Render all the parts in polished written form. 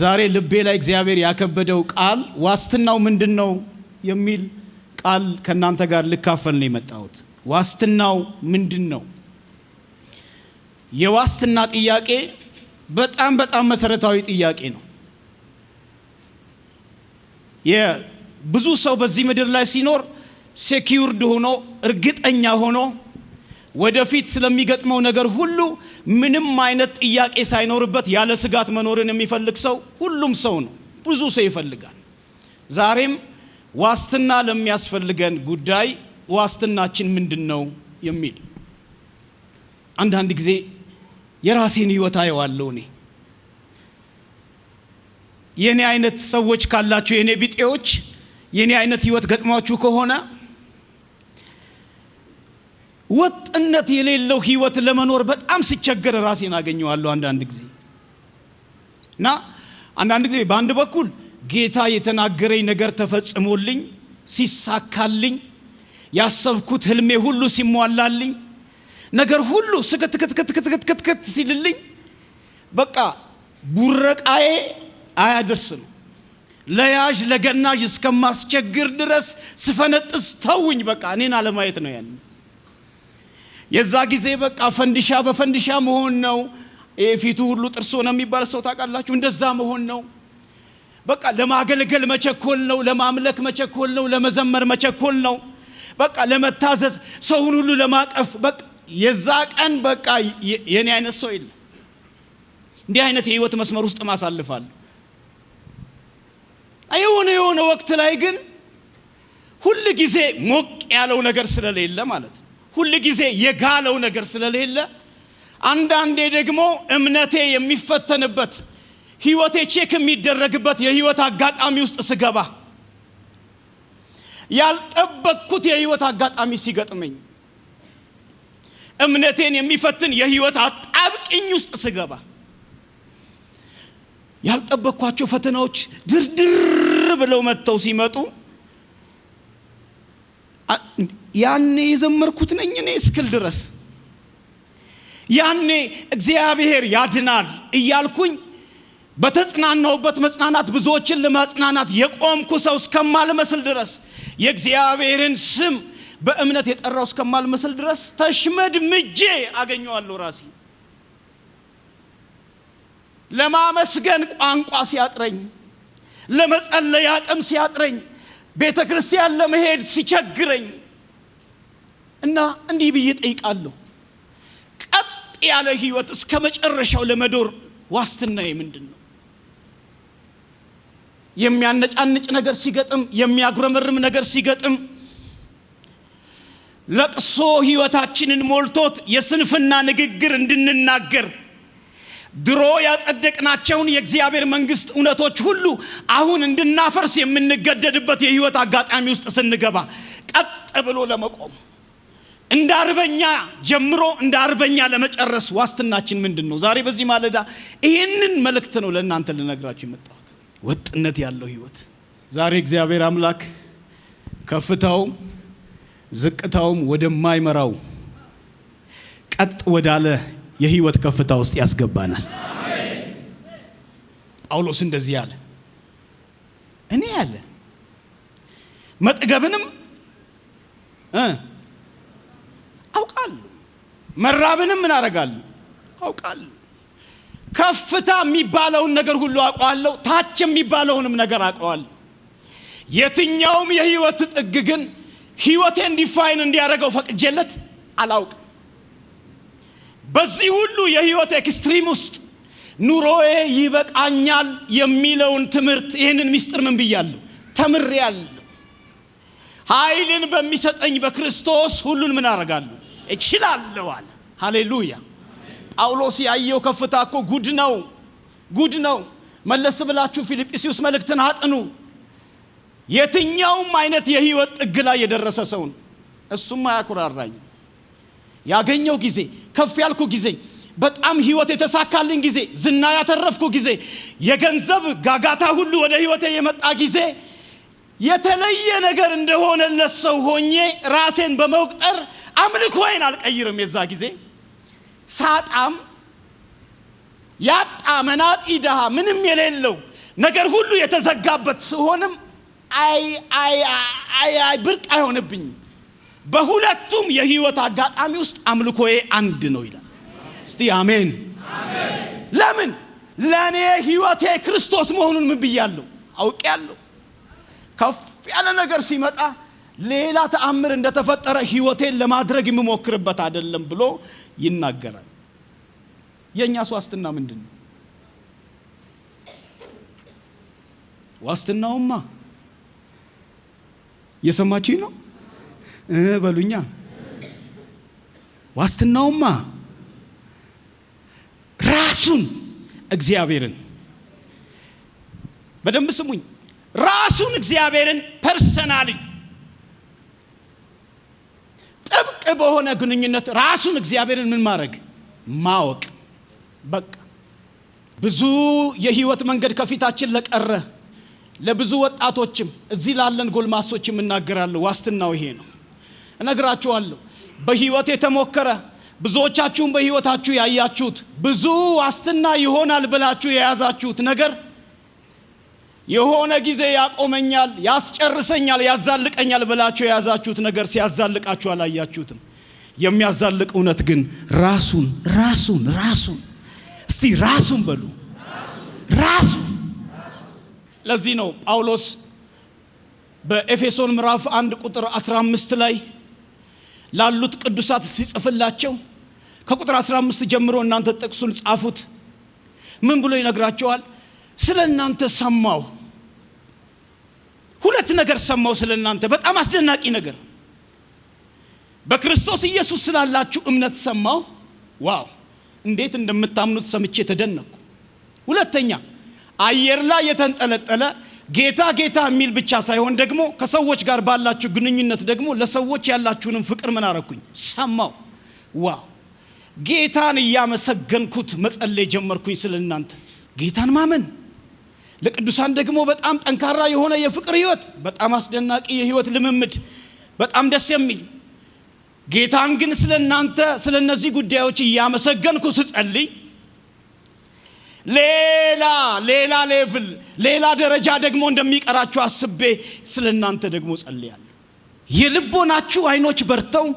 ዛሬ ልቤ ላይ እግዚአብሔር ያከበደው ቃል ዋስትናው ምንድነው የሚል ቃል ከናንተ ጋር ልካፈል ነው የመጣሁት። ዋስትናው ምንድነው? የዋስትና ጥያቄ በጣም መሰረታዊ ጥያቄ ነው። የብዙ ሰው በዚህ ምድር ላይ ሲኖር ሴኩርድ ሆኖ እርግጠኛ ሆኖ ወደፊት ስለሚገጥመው ነገር ሁሉ ምንም አይነት ጥያቄ ሳይኖርበት ያለ ስጋት መኖርን የሚፈልግ ሰው ሁሉም ሰው ነው። ብዙ ሰው ይፈልጋል። ዛሬም ዋስትና ለሚያስፈልገን ጉዳይ ዋስትናችን ምንድነው የሚል አንዳንድ ጊዜ የራሴን ህይወት አየዋለሁ። የኔ አይነት ሰዎች ካላችሁ የኔ ቢጤዎች የኔ አይነት ህይወት ገጥሟችሁ ከሆነ ወጥነት የሌለው ህይወት ለመኖር በጣም ሲቸገር ራሴን አገኘዋለሁ አንዳንድ ጊዜ። እና አንዳንድ ጊዜ በአንድ በኩል ጌታ የተናገረኝ ነገር ተፈጽሞልኝ ሲሳካልኝ ያሰብኩት ህልሜ ሁሉ ሲሟላልኝ ነገር ሁሉ ስከትከትከትከትከት ሲልልኝ በቃ ቡረቃዬ አያደርስም ለያዥ ለገናዥ እስከማስቸግር ድረስ ስፈነጥስ ተውኝ በቃ እኔን አለማየት ነው ያለው። የዛ ጊዜ በቃ ፈንዲሻ በፈንዲሻ መሆን ነው። ፊቱ ሁሉ ጥርሶ ነው የሚባል ሰው ታውቃላችሁ? እንደዛ መሆን ነው። በቃ ለማገልገል መቸኮል ነው፣ ለማምለክ መቸኮል ነው፣ ለመዘመር መቸኮል ነው። በቃ ለመታዘዝ ሰውን ሁሉ ለማቀፍ በቃ የዛ ቀን በቃ የኔ አይነት ሰው የለም። እንዲህ አይነት የህይወት መስመር ውስጥ ማሳልፋለሁ። የሆነ ወቅት ላይ ግን ሁሉ ጊዜ ሞቅ ያለው ነገር ስለሌለ ማለት ነው፣ ሁሉ ጊዜ የጋለው ነገር ስለሌለ አንዳንዴ ደግሞ እምነቴ የሚፈተንበት ህይወቴ ቼክ የሚደረግበት የህይወት አጋጣሚ ውስጥ ስገባ ያልጠበቅኩት የህይወት አጋጣሚ ሲገጥመኝ እምነቴን የሚፈትን የህይወት አጣብቂኝ ውስጥ ስገባ ያልጠበቅኳቸው ፈተናዎች ድርድር ብለው መጥተው ሲመጡ ያኔ የዘመርኩት ነኝ እኔ እስክል ድረስ ያኔ እግዚአብሔር ያድናል እያልኩኝ በተጽናናውበት መጽናናት ብዙዎችን ለማጽናናት የቆምኩ ሰው እስከማልመስል ድረስ የእግዚአብሔርን ስም በእምነት የጠራው እስከማልመስል ድረስ ተሽመድምጄ አገኘዋለሁ ራሴ። ለማመስገን ቋንቋ ሲያጥረኝ፣ ለመጸለይ አቅም ሲያጥረኝ፣ ቤተክርስቲያን ለመሄድ ሲቸግረኝ እና እንዲህ ብዬ ጠይቃለሁ፣ ቀጥ ያለ ህይወት እስከ መጨረሻው ለመዶር ዋስትናዬ ምንድነው? የሚያነጫንጭ ነገር ሲገጥም፣ የሚያጉረመርም ነገር ሲገጥም፣ ለቅሶ ህይወታችንን ሞልቶት የስንፍና ንግግር እንድንናገር ድሮ ያጸደቅናቸውን የእግዚአብሔር መንግስት እውነቶች ሁሉ አሁን እንድናፈርስ የምንገደድበት የህይወት አጋጣሚ ውስጥ ስንገባ ቀጥ ብሎ ለመቆም እንደ አርበኛ ጀምሮ እንደ አርበኛ ለመጨረስ ዋስትናችን ምንድነው? ዛሬ በዚህ ማለዳ ይሄንን መልእክት ነው ለእናንተ ልነግራችሁ የመጣሁት። ወጥነት ያለው ህይወት ዛሬ እግዚአብሔር አምላክ ከፍታውም ዝቅታውም ወደማይመራው ቀጥ ወዳለ የህይወት ከፍታ ውስጥ ያስገባናል። ጳውሎስ እንደዚህ ያለ እኔ ያለ መጥገብንም አውቃለሁ፣ መራብንም ምን አደርጋለሁ አውቃለሁ። ከፍታ የሚባለውን ነገር ሁሉ አውቃለሁ፣ ታች የሚባለውንም ነገር አውቃለሁ። የትኛውም የህይወት ጥግ ግን ህይወቴን ዲፋይን እንዲያደርገው ፈቅጄለት አላውቅም። በዚህ ሁሉ የህይወት ኤክስትሪም ውስጥ ኑሮዬ ይበቃኛል የሚለውን ትምህርት ይሄንን ሚስጥር ምን ብያለሁ? ተምሬያለሁ። ኃይልን በሚሰጠኝ በክርስቶስ ሁሉን ምን አደርጋለሁ? እችላለሁ አለ። ሃሌሉያ። ጳውሎስ ያየው ከፍታ እኮ ጉድ ነው። መለስ ብላችሁ ፊልጵስዩስ መልእክትን አጥኑ። የትኛውም አይነት የህይወት ጥግ ላይ የደረሰ ሰው ነው። እሱም አያኩራራኝ። ያገኘው ጊዜ፣ ከፍ ያልኩ ጊዜ፣ በጣም ህይወት የተሳካልኝ ጊዜ፣ ዝና ያተረፍኩ ጊዜ፣ የገንዘብ ጋጋታ ሁሉ ወደ ህይወቴ የመጣ ጊዜ የተለየ ነገር እንደሆነለት ሰው ሆኜ ራሴን በመቁጠር አምልኮዬን አልቀይርም። የዛ ጊዜ ሳጣም ያጣ መናጢ ድሃ ምንም የሌለው ነገር ሁሉ የተዘጋበት ሲሆንም አይ ብርቅ አይሆንብኝ። በሁለቱም የህይወት አጋጣሚ ውስጥ አምልኮዬ አንድ ነው ይላል። እስቲ አሜን። ለምን? ለኔ ህይወቴ ክርስቶስ መሆኑን ምን ብያለሁ? አውቄያለሁ። ከፍ ያለ ነገር ሲመጣ ሌላ ተአምር እንደተፈጠረ ህይወቴን ለማድረግ የምሞክርበት አይደለም ብሎ ይናገራል። የኛስ ዋስትና ምንድነው? ዋስትናውማ የሰማችሁኝ ነው? በሉኛ። ዋስትናውማ ራሱን እግዚአብሔርን፣ በደንብ ስሙኝ፣ ራሱን እግዚአብሔርን ፐርሰናሊ ጥብቅ በሆነ ግንኙነት ራሱን እግዚአብሔርን ምን ማድረግ? ማወቅ። በቃ ብዙ የህይወት መንገድ ከፊታችን ለቀረ ለብዙ ወጣቶችም እዚህ ላለን ጎልማሶችም እናገራለሁ። ዋስትናው ይሄ ነው። እነግራችኋለሁ። በህይወት የተሞከረ ብዙዎቻችሁም በህይወታችሁ ያያችሁት ብዙ ዋስትና ይሆናል ብላችሁ የያዛችሁት ነገር የሆነ ጊዜ ያቆመኛል፣ ያስጨርሰኛል፣ ያዛልቀኛል ብላችሁ የያዛችሁት ነገር ሲያዛልቃችሁ አላያችሁትም። የሚያዛልቅ እውነት ግን ራሱን እስቲ ራሱን በሉ። ራሱን። ለዚህ ነው ጳውሎስ በኤፌሶን ምዕራፍ 1 ቁጥር 15 ላይ ላሉት ቅዱሳት ሲጽፍላቸው ከቁጥር 15 ጀምሮ እናንተ ጥቅሱን ጻፉት። ምን ብሎ ይነግራቸዋል? ስለናንተ ሰማው። ሁለት ነገር ሰማው ስለናንተ፣ በጣም አስደናቂ ነገር። በክርስቶስ ኢየሱስ ስላላችሁ እምነት ሰማው። ዋው እንዴት እንደምታምኑት ሰምቼ ተደነቅኩ። ሁለተኛ አየር ላይ የተንጠለጠለ ጌታ ጌታ የሚል ብቻ ሳይሆን ደግሞ ከሰዎች ጋር ባላችሁ ግንኙነት ደግሞ ለሰዎች ያላችሁንም ፍቅር ምን አረኩኝ? ሰማው። ዋው ጌታን እያመሰገንኩት መጸለይ ጀመርኩኝ ስለናንተ። ጌታን ማመን ለቅዱሳን ደግሞ በጣም ጠንካራ የሆነ የፍቅር ህይወት፣ በጣም አስደናቂ የህይወት ልምምድ፣ በጣም ደስ የሚል ጌታን ግን ስለናንተ ስለነዚህ ጉዳዮች እያመሰገንኩ ስጸልይ ሌላ ሌቭል ሌላ ደረጃ ደግሞ እንደሚቀራችሁ አስቤ ስለናንተ ደግሞ ጸልያለሁ። የልቦናችሁ አይኖች በርተው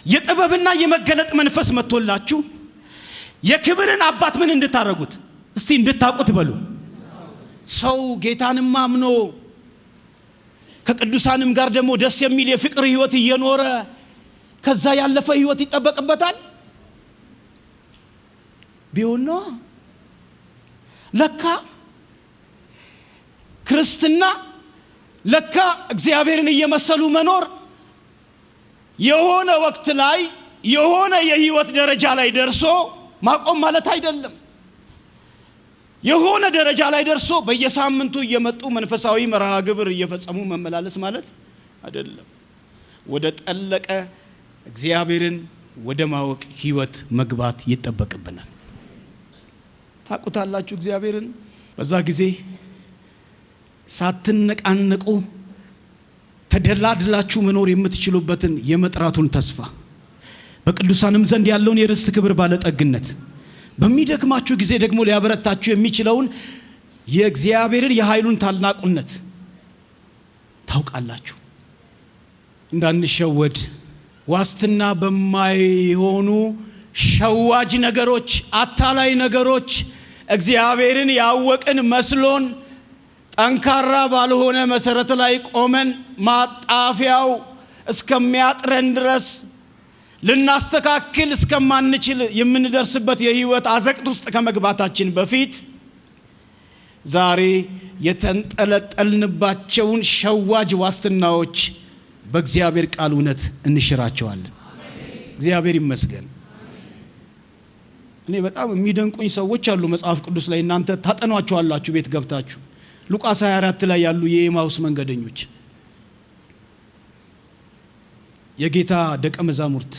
የጥበብና የመገለጥ መንፈስ መጥቶላችሁ የክብርን አባት ምን እንድታረጉት እስቲ እንድታቁት በሉ። ሰው ጌታንም አምኖ ከቅዱሳንም ጋር ደግሞ ደስ የሚል የፍቅር ህይወት እየኖረ ከዛ ያለፈ ህይወት ይጠበቅበታል ቢሆን ነው። ለካ ክርስትና ለካ እግዚአብሔርን እየመሰሉ መኖር የሆነ ወቅት ላይ የሆነ የህይወት ደረጃ ላይ ደርሶ ማቆም ማለት አይደለም። የሆነ ደረጃ ላይ ደርሶ በየሳምንቱ እየመጡ መንፈሳዊ መርሃ ግብር እየፈጸሙ መመላለስ ማለት አይደለም። ወደ ጠለቀ እግዚአብሔርን ወደ ማወቅ ህይወት መግባት ይጠበቅብናል። ታቁታላችሁ እግዚአብሔርን። በዛ ጊዜ ሳትነቃነቁ ተደላድላችሁ መኖር የምትችሉበትን የመጥራቱን ተስፋ፣ በቅዱሳንም ዘንድ ያለውን የርስት ክብር ባለጠግነት፣ በሚደክማችሁ ጊዜ ደግሞ ሊያበረታችሁ የሚችለውን የእግዚአብሔርን የኃይሉን ታላቁነት ታውቃላችሁ። እንዳንሸወድ ዋስትና በማይሆኑ ሸዋጅ ነገሮች፣ አታላይ ነገሮች እግዚአብሔርን ያወቅን መስሎን ጠንካራ ባልሆነ መሰረት ላይ ቆመን ማጣፊያው እስከሚያጥረን ድረስ ልናስተካክል እስከማንችል የምንደርስበት የህይወት አዘቅት ውስጥ ከመግባታችን በፊት ዛሬ የተንጠለጠልንባቸውን ሸዋጅ ዋስትናዎች በእግዚአብሔር ቃል እውነት እንሽራቸዋለን። እግዚአብሔር ይመስገን። እኔ በጣም የሚደንቁኝ ሰዎች አሉ መጽሐፍ ቅዱስ ላይ፣ እናንተ ታጠኗቸዋላችሁ ቤት ገብታችሁ። ሉቃስ 24 ላይ ያሉ የኤማውስ መንገደኞች የጌታ ደቀ መዛሙርት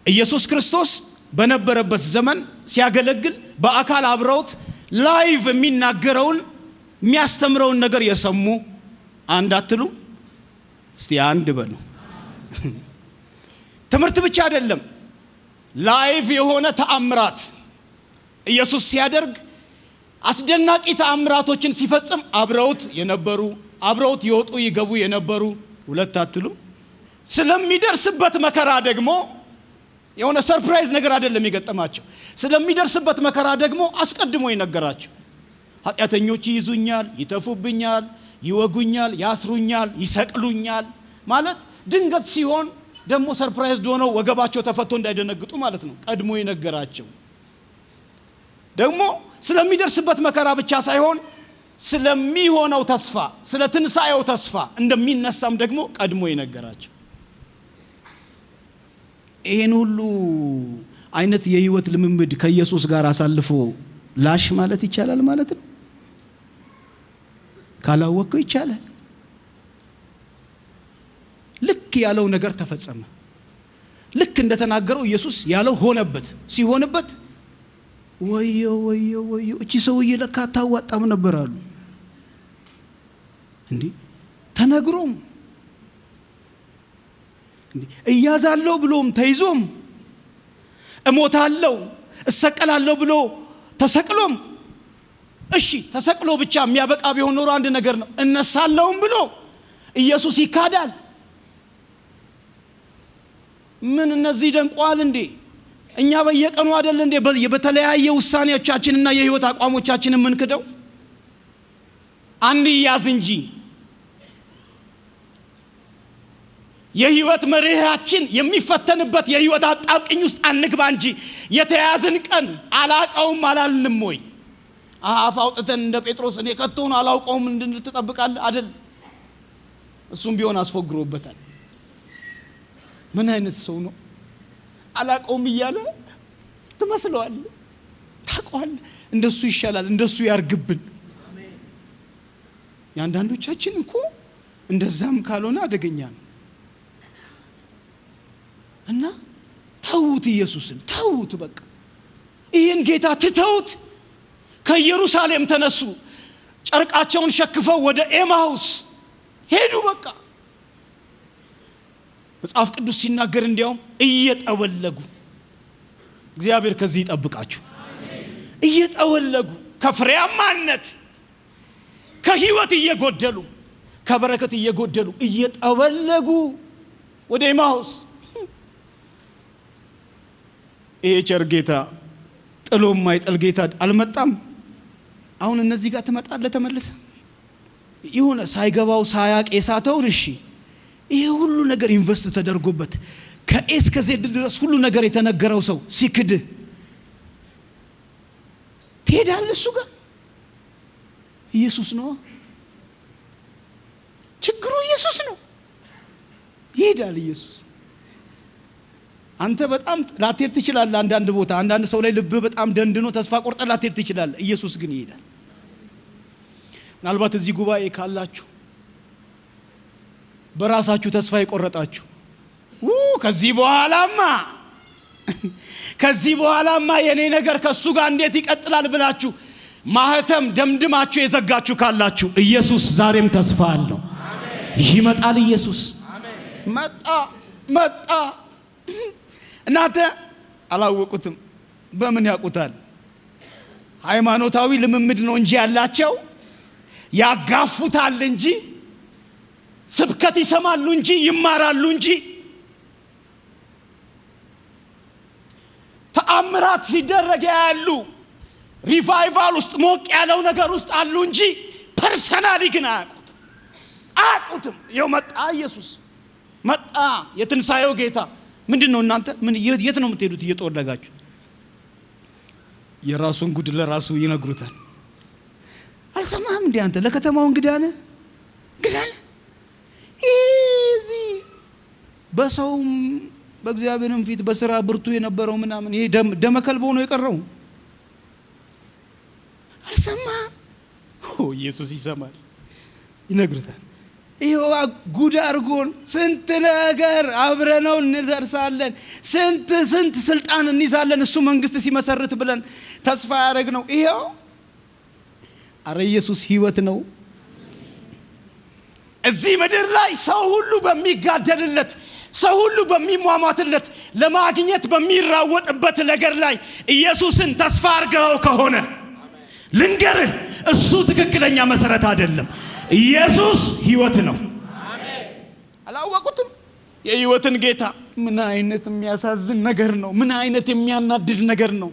ኢየሱስ ክርስቶስ በነበረበት ዘመን ሲያገለግል በአካል አብረውት ላይቭ የሚናገረውን የሚያስተምረውን ነገር የሰሙ አንድ አትሉ? እስቲ አንድ በሉ። ትምህርት ብቻ አይደለም፣ ላይቭ የሆነ ተአምራት ኢየሱስ ሲያደርግ አስደናቂ ተአምራቶችን ሲፈጽም አብረውት የነበሩ አብረውት ይወጡ ይገቡ የነበሩ ሁለት አትሉም? ስለሚደርስበት መከራ ደግሞ የሆነ ሰርፕራይዝ ነገር አይደለም የገጠማቸው። ስለሚደርስበት መከራ ደግሞ አስቀድሞ ይነገራቸው። ኃጢአተኞች ይይዙኛል፣ ይተፉብኛል፣ ይወጉኛል፣ ያስሩኛል፣ ይሰቅሉኛል ማለት ድንገት ሲሆን ደግሞ ሰርፕራይዝ ሆነው ወገባቸው ተፈቶ እንዳይደነግጡ ማለት ነው። ቀድሞ ይነገራቸው። ደግሞ ስለሚደርስበት መከራ ብቻ ሳይሆን ስለሚሆነው ተስፋ፣ ስለ ትንሣኤው ተስፋ እንደሚነሳም ደግሞ ቀድሞ ይነገራቸው። ይሄን ሁሉ አይነት የህይወት ልምምድ ከኢየሱስ ጋር አሳልፎ ላሽ ማለት ይቻላል ማለት ነው? ካላወቀው ይቻላል። ልክ ያለው ነገር ተፈጸመ። ልክ እንደተናገረው ኢየሱስ ያለው ሆነበት። ሲሆንበት ወዮ ወዮ ወዮ እቺ ሰውዬ ለካ ታዋጣም ነበር አሉ። እንዴ ተነግሮም እንዴ እያዛለው ብሎም ተይዞም እሞታለው እሰቀላለሁ ብሎ ተሰቅሎም እሺ ተሰቅሎ ብቻ የሚያበቃ ቢሆን ኖሮ አንድ ነገር ነው። እነሳለሁም ብሎ ኢየሱስ ይካዳል። ምን እነዚህ ደንቋል እንዴ? እኛ በየቀኑ አይደል እንዴ በተለያየ ውሳኔዎቻችንና የህይወት አቋሞቻችንን ምንክደው? አንድ ያዝ እንጂ የህይወት መርህያችን የሚፈተንበት የህይወት አጣብቂኝ ውስጥ አንግባ እንጂ የተያዝን ቀን አላቀውም አላልንም ወይ? አፍ አውጥተን እንደ ጴጥሮስ እኔ ከቶን አላውቀውም እንድንተጠብቃል አይደል? እሱም ቢሆን አስፎግሮበታል። ምን አይነት ሰው ነው? አላቀውም እያለ ትመስለዋል። ታቋል። እንደሱ ይሻላል፣ እንደሱ ያርግብን። ያንዳንዶቻችን እኮ እንደዛም ካልሆነ አደገኛ ነው። እና ተውት፣ ኢየሱስን ተውት። በቃ ይሄን ጌታ ትተውት ከኢየሩሳሌም ተነሱ። ጨርቃቸውን ሸክፈው ወደ ኤማሁስ ሄዱ። በቃ መጽሐፍ ቅዱስ ሲናገር እንዲያውም እየጠወለጉ፣ እግዚአብሔር ከዚህ ይጠብቃችሁ። እየጠወለጉ ከፍሬያማነት ከህይወት እየጎደሉ ከበረከት እየጎደሉ እየጠወለጉ ወደ ኤማሁስ። ይሄ ቸር ጌታ ጥሎ የማይጥል ጌታ አልመጣም። አሁን እነዚህ ጋር ትመጣለህ ተመልሰ ይሁን ሳይገባው ሳያቅ የሳተውን እሺ ይሄ ሁሉ ነገር ኢንቨስት ተደርጎበት ከኤስ ከዜድ ድረስ ሁሉ ነገር የተነገረው ሰው ሲክድ ትሄዳለህ እሱ ጋር? ኢየሱስ ነው ችግሩ፣ ኢየሱስ ነው። ይሄዳል ኢየሱስ። አንተ በጣም ላትሄድ ትችላለህ። አንዳንድ ቦታ አንዳንድ ሰው ላይ ልብ በጣም ደንድኖ ተስፋ ቆርጠህ ላትሄድ ትችላለህ። ኢየሱስ ግን ይሄዳል። ምናልባት እዚህ ጉባኤ ካላችሁ በራሳችሁ ተስፋ የቆረጣችሁ ከዚህ በኋላማ የኔ ነገር ከሱ ጋር እንዴት ይቀጥላል ብላችሁ ማህተም ደምድማችሁ የዘጋችሁ ካላችሁ ኢየሱስ ዛሬም ተስፋ አለው። ይመጣል ኢየሱስ። መጣ። እናንተ አላወቁትም። በምን ያውቁታል? ሃይማኖታዊ ልምምድ ነው እንጂ ያላቸው፣ ያጋፉታል እንጂ ስብከት ይሰማሉ እንጂ ይማራሉ እንጂ ተአምራት ሲደረግ ያሉ ሪቫይቫል ውስጥ ሞቅ ያለው ነገር ውስጥ አሉ እንጂ ፐርሰናሊ ግን አያውቁትም። ይኸው መጣ ኢየሱስ መጣ፣ የትንሣኤው ጌታ። ምንድነው እናንተ ምን የት ነው የምትሄዱት እየተወለጋችሁ? የራሱን ጉድ ለራሱ ይነግሩታል። አልሰማህም እንዴ አንተ? ለከተማው እንግዳ ነህ። እዚህ በሰውም በእግዚአብሔርም ፊት በስራ ብርቱ የነበረው ምናምን ይሄ ደመከልቦ ነው የቀረው። አልሰማህም? ኢየሱስ ይሰማል፣ ይነግሩታል። ይሄው ጉድ አርጎን ስንት ነገር አብረነው እንደርሳለን፣ ስንት ስልጣን እንይዛለን እሱ መንግስት ሲመሰርት ብለን ተስፋ ያደረግነው ይሄው። አረ ኢየሱስ ህይወት ነው። እዚህ ምድር ላይ ሰው ሁሉ በሚጋደልለት፣ ሰው ሁሉ በሚሟሟትለት፣ ለማግኘት በሚራወጥበት ነገር ላይ ኢየሱስን ተስፋ አርገው ከሆነ ልንገርህ፣ እሱ ትክክለኛ መሰረት አይደለም። ኢየሱስ ሕይወት ነው። አሜን። አላወቁትም የሕይወትን ጌታ። ምን አይነት የሚያሳዝን ነገር ነው! ምን አይነት የሚያናድድ ነገር ነው!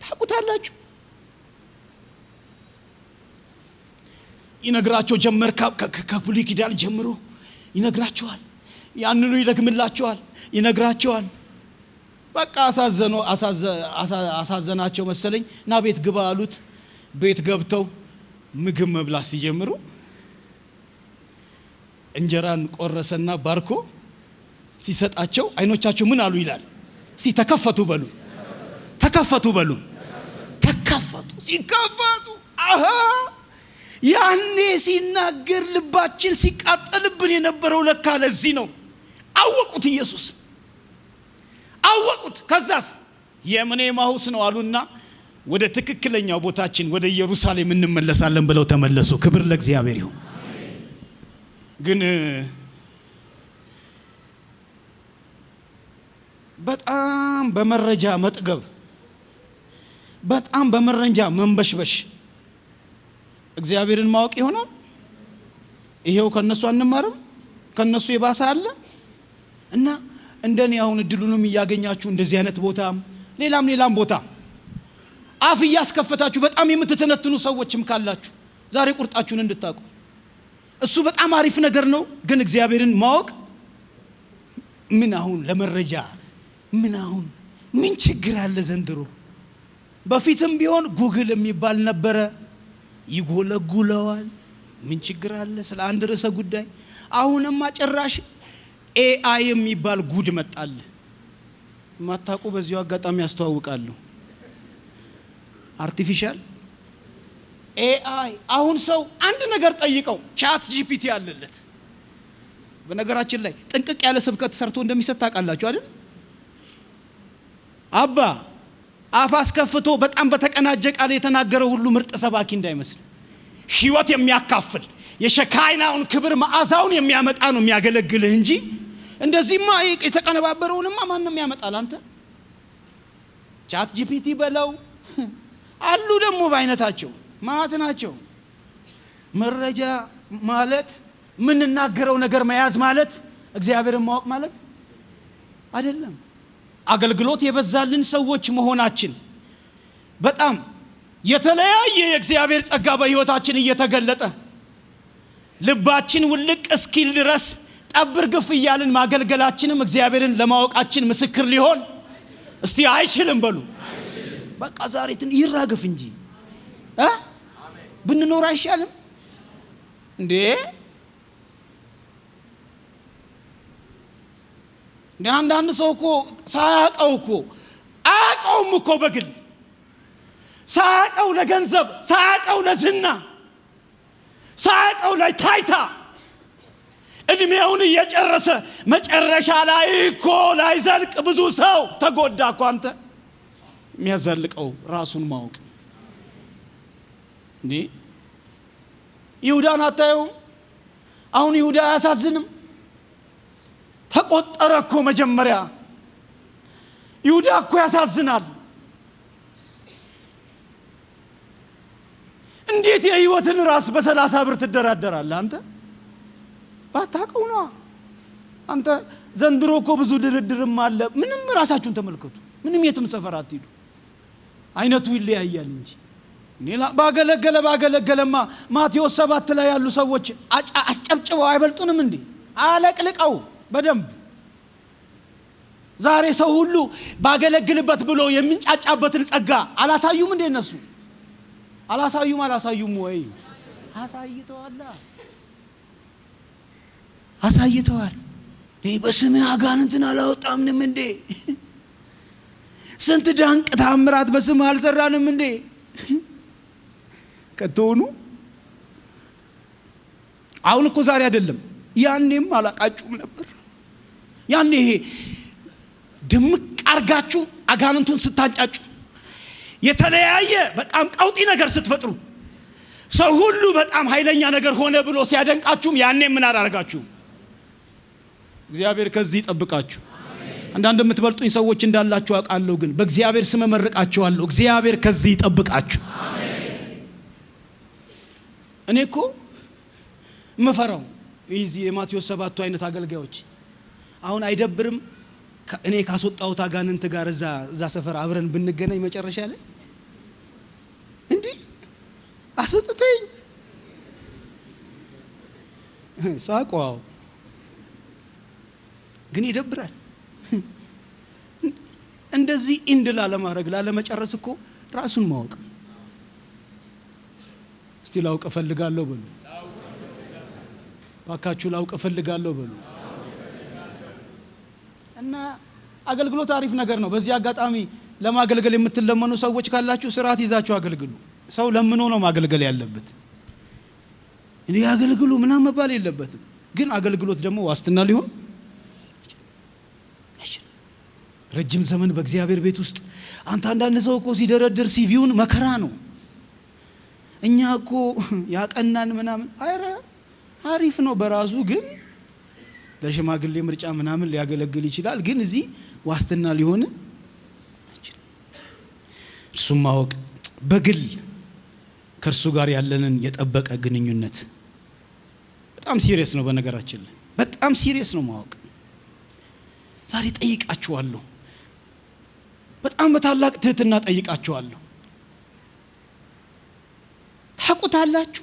ታውቁታላችሁ። ይነግራቸው ጀመር። ከብሉይ ኪዳን ጀምሮ ይነግራቸዋል። ያንኑ ይደግምላቸዋል፣ ይነግራቸዋል። በቃ አሳዘናቸው መሰለኝ። ና ቤት ግባ አሉት። ቤት ገብተው ምግብ መብላት ሲጀምሩ እንጀራን ቆረሰና ባርኮ ሲሰጣቸው አይኖቻቸው ምን አሉ ይላል? ተከፈቱ በሉ፣ ተከፈቱ በሉ። ተከፈቱ። ሲከፈቱ ያኔ ሲናገር ልባችን ሲቃጠልብን የነበረው ለካ ለዚህ ነው። አወቁት፣ ኢየሱስ አወቁት። ከዛስ የኤማሁስ ነው አሉና ወደ ትክክለኛው ቦታችን ወደ ኢየሩሳሌም እንመለሳለን ብለው ተመለሱ። ክብር ለእግዚአብሔር ይሁን። ግን በጣም በመረጃ መጥገብ፣ በጣም በመረጃ መንበሽበሽ እግዚአብሔርን ማወቅ ይሆናል። ይሄው ከነሱ አንማርም? ከነሱ የባሰ አለ። እና እንደኔ አሁን እድሉንም እያገኛችሁ እንደዚህ አይነት ቦታም ሌላም ቦታ አፍ እያስከፈታችሁ በጣም የምትተነትኑ ሰዎችም ካላችሁ ዛሬ ቁርጣችሁን እንድታውቁ፣ እሱ በጣም አሪፍ ነገር ነው። ግን እግዚአብሔርን ማወቅ ምን አሁን ለመረጃ ምን ችግር አለ ዘንድሮ? በፊትም ቢሆን ጉግል የሚባል ነበረ፣ ይጎለጉለዋል። ምን ችግር አለ ስለ አንድ ርዕሰ ጉዳይ? አሁንማ ጭራሽ ኤአይ የሚባል ጉድ መጣል። ማታውቁ በዚሁ አጋጣሚ ያስተዋውቃለሁ። አርቲፊሻል ኤአይ። አሁን ሰው አንድ ነገር ጠይቀው ቻት ጂፒቲ አለለት። በነገራችን ላይ ጥንቅቅ ያለ ስብከት ሰርቶ እንደሚሰጥ ታውቃላችሁ አይደል? አባ አፍ አስከፍቶ በጣም በተቀናጀ ቃል የተናገረው ሁሉ ምርጥ ሰባኪ እንዳይመስል፣ ሕይወት የሚያካፍል የሸካይናውን ክብር መዓዛውን የሚያመጣ ነው የሚያገለግልህ እንጂ እንደዚህማ የተቀነባበረውንማ ማንም ያመጣል። አንተ ቻት ጂፒቲ በለው አሉ ደግሞ በአይነታቸው ማት ናቸው። መረጃ ማለት ምንናገረው ነገር መያዝ ማለት እግዚአብሔርን ማወቅ ማለት አይደለም። አገልግሎት የበዛልን ሰዎች መሆናችን በጣም የተለያየ የእግዚአብሔር ጸጋ በሕይወታችን እየተገለጠ ልባችን ውልቅ እስኪል ድረስ ጠብር ግፍ እያልን ማገልገላችንም እግዚአብሔርን ለማወቃችን ምስክር ሊሆን እስቲ አይችልም በሉ። በቃ ዛሬ ይራገፍ እንጂ ብንኖር አይሻልም እንዴ? አንዳንድ ሰው እኮ ሳያውቀው እኮ አያውቀውም እኮ በግል ሳያውቀው ለገንዘብ፣ ሳያውቀው ለዝና፣ ሳያውቀው ለታይታ እድሜውን እየጨረሰ መጨረሻ ላይ እኮ ላይዘልቅ ብዙ ሰው ተጎዳ እኮ። አንተ የሚያዘልቀው ራሱን ማወቅ እንዴ? ይሁዳን አታየውም? አሁን ይሁዳ አያሳዝንም? ተቆጠረ እኮ መጀመሪያ። ይሁዳ እኮ ያሳዝናል። እንዴት የሕይወትን ራስ በ30 ብር ትደራደራለህ? አንተ ባታውቀው ነው። አንተ ዘንድሮ እኮ ብዙ ድርድርም አለ። ምንም ራሳችሁን ተመልከቱ። ምንም የትም ሰፈር አትሂዱ። አይነቱ ይለያያል እንጂ ባገለገለማ ማቴዎስ 7 ላይ ያሉ ሰዎች አስጨብጭበው አይበልጡንም እንዴ? አለቅልቀው በደንብ። ዛሬ ሰው ሁሉ ባገለግልበት ብሎ የሚንጫጫበትን ጸጋ አላሳዩም እንዴ? እነሱ አላሳዩም ወይ? አሳይተዋል። በስምህ አጋንንትን አላወጣምንም እንዴ? ስንት ድንቅ ተአምራት በስምህ አልሰራንም እንዴ? ከተሆኑ አሁን እኮ ዛሬ አይደለም ያኔም አላቃችሁም ነበር። ያኔ ይሄ ድምቅ አርጋችሁ አጋንንቱን ስታንጫጩ፣ የተለያየ በጣም ቀውጢ ነገር ስትፈጥሩ፣ ሰው ሁሉ በጣም ኃይለኛ ነገር ሆነ ብሎ ሲያደንቃችሁም ያኔ ምን አላረጋችሁ? እግዚአብሔር ከዚህ ይጠብቃችሁ። አንዳንድ የምትበልጡኝ ሰዎች እንዳላችሁ አውቃለሁ፣ ግን በእግዚአብሔር ስም መርቃችኋለሁ። እግዚአብሔር ከዚህ ይጠብቃችሁ። እኔ እኮ መፈራው እዚህ የማቴዎስ 7 አይነት አገልጋዮች አሁን አይደብርም? እኔ ካስወጣሁት አጋንንት ጋር እዛ ሰፈር አብረን ብንገናኝ መጨረሻ ላይ እንዴ አስወጥተኝ ሳቋው ግን ይደብራል። እንደዚህ እንድላ ለማድረግ ላለመጨረስ እኮ ራሱን ማወቅ። እስቲ ላውቅ እፈልጋለሁ በሉ ባካችሁ፣ ላውቅ እፈልጋለሁ በሉ። እና አገልግሎት አሪፍ ነገር ነው። በዚህ አጋጣሚ ለማገልገል የምትለመኑ ሰዎች ካላችሁ ስርዓት ይዛችሁ አገልግሉ። ሰው ለምኖ ነው ማገልገል ያለበት። እኔ አገልግሉ ምናምን መባል የለበትም። ግን አገልግሎት ደግሞ ዋስትና ሊሆን ረጅም ዘመን በእግዚአብሔር ቤት ውስጥ አንዳንድ ሰው እኮ ሲደረድር ሲቪውን መከራ ነው። እኛ እኮ ያቀናን ምናምን አይረ አሪፍ ነው በራሱ፣ ግን ለሽማግሌ ምርጫ ምናምን ሊያገለግል ይችላል። ግን እዚህ ዋስትና ሊሆን አይችልም። እርሱም ማወቅ በግል ከእርሱ ጋር ያለንን የጠበቀ ግንኙነት በጣም ሲሪየስ ነው። በነገራችን ላይ በጣም ሲሪየስ ነው ማወቅ። ዛሬ ጠይቃችኋለሁ፣ በጣም በታላቅ ትህትና ጠይቃችኋለሁ። ታውቁታላችሁ?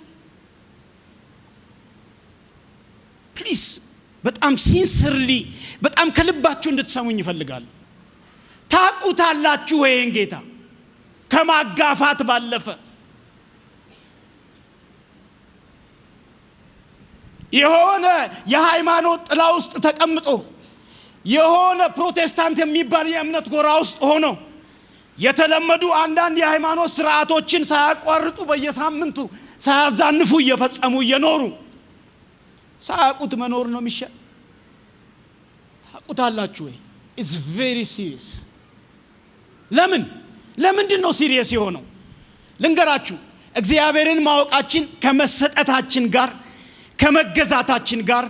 ፕሊዝ በጣም ሲንሰርሊ በጣም ከልባችሁ እንድትሰሙኝ ይፈልጋሉ። ታውቁታላችሁ ወይን ጌታ ከማጋፋት ባለፈ የሆነ የሃይማኖት ጥላ ውስጥ ተቀምጦ የሆነ ፕሮቴስታንት የሚባል የእምነት ጎራ ውስጥ ሆኖ የተለመዱ አንዳንድ የሃይማኖት ስርዓቶችን ሳያቋርጡ በየሳምንቱ ሳያዛንፉ እየፈጸሙ እየኖሩ ሳያውቁት መኖር ነው የሚሻል። ታውቁታላችሁ ወይ? ኢትስ ቬሪ ሲሪየስ። ለምንድን ነው ሲሪየስ የሆነው? ልንገራችሁ። እግዚአብሔርን ማወቃችን ከመሰጠታችን ጋር ከመገዛታችን ጋር